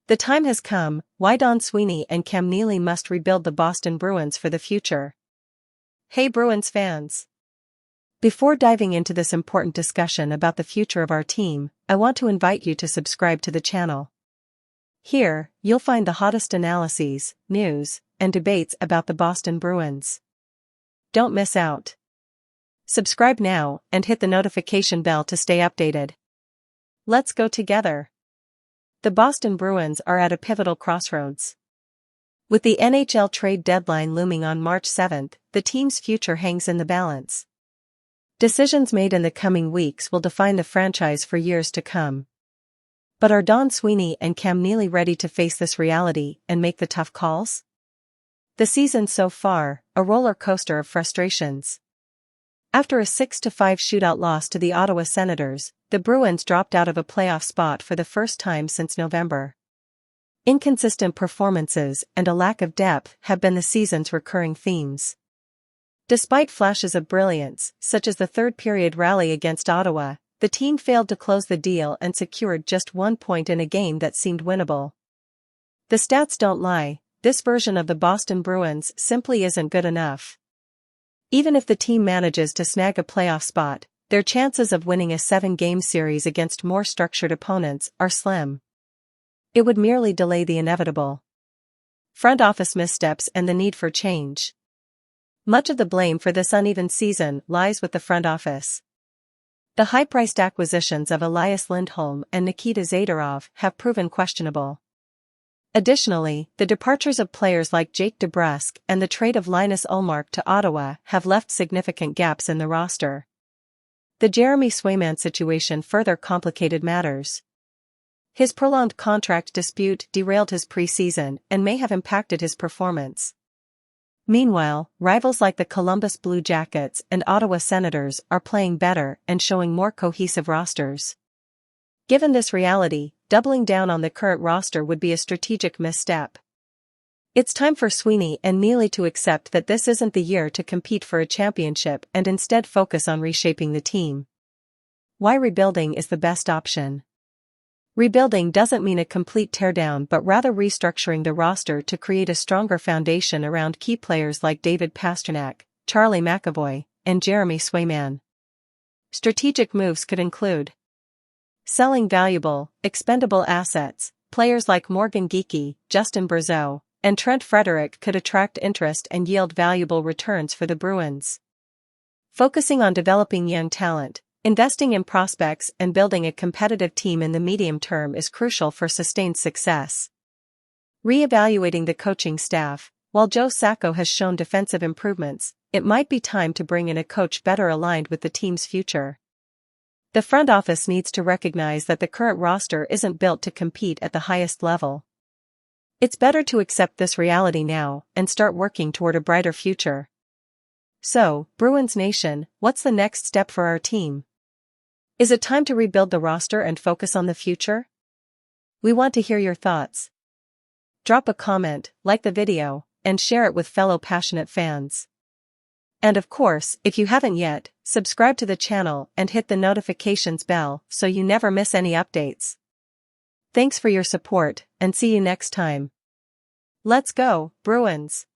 The time has come, why Don Sweeney and Neely must rebuild the Boston Bruins for the future. Hey Bruins fans! Before diving into this important discussion about the future of our team, I want to invite you to subscribe to the channel. Here, you'll find the hottest analyses, news, and debates about the Boston Bruins. Don't miss out. Subscribe now and hit the notification bell to stay updated. Let's go together. The Boston Bruins are at a pivotal crossroads. With the NHL trade deadline looming on March 7th, the team's future hangs in the balance. Decisions made in the coming weeks will define the franchise for years to come. But are Don Sweeney and Neely ready to face this reality and make the tough calls? The season so far, a roller coaster of frustrations. After a 6-5 shootout loss to the Ottawa Senators, the Bruins dropped out of a playoff spot for the first time since November. Inconsistent performances and a lack of depth have been the season's recurring themes. Despite flashes of brilliance, such as the third-period rally against Ottawa, the team failed to close the deal and secured just 1 point in a game that seemed winnable. The stats don't lie, this version of the Boston Bruins simply isn't good enough. Even if the team manages to snag a playoff spot, their chances of winning a 7-game series against more structured opponents are slim. It would merely delay the inevitable. Front office missteps and the need for change. Much of the blame for this uneven season lies with the front office. The high-priced acquisitions of Elias Lindholm and Nikita Zadorov have proven questionable. Additionally, the departures of players like Jake DeBrusk and the trade of Linus Ullmark to Ottawa have left significant gaps in the roster. The Jeremy Swayman situation further complicated matters. His prolonged contract dispute derailed his preseason and may have impacted his performance. Meanwhile, rivals like the Columbus Blue Jackets and Ottawa Senators are playing better and showing more cohesive rosters. Given this reality, doubling down on the current roster would be a strategic misstep. It's time for Sweeney and Neely to accept that this isn't the year to compete for a championship and instead focus on reshaping the team. Why rebuilding is the best option? Rebuilding doesn't mean a complete teardown but rather restructuring the roster to create a stronger foundation around key players like David Pastrnak, Charlie McAvoy, and Jeremy Swayman. Strategic moves could include selling valuable, expendable assets. Players like Morgan Geekie, Justin Brazeau, and Trent Frederic could attract interest and yield valuable returns for the Bruins. Focusing on developing young talent, investing in prospects and building a competitive team in the medium term is crucial for sustained success. Re-evaluating the coaching staff. While Joe Sacco has shown defensive improvements, it might be time to bring in a coach better aligned with the team's future. The front office needs to recognize that the current roster isn't built to compete at the highest level. It's better to accept this reality now and start working toward a brighter future. So, Bruins Nation, what's the next step for our team? Is it time to rebuild the roster and focus on the future? We want to hear your thoughts. Drop a comment, like the video, and share it with fellow passionate fans. And of course, if you haven't yet, subscribe to the channel and hit the notifications bell so you never miss any updates. Thanks for your support, and see you next time. Let's go, Bruins!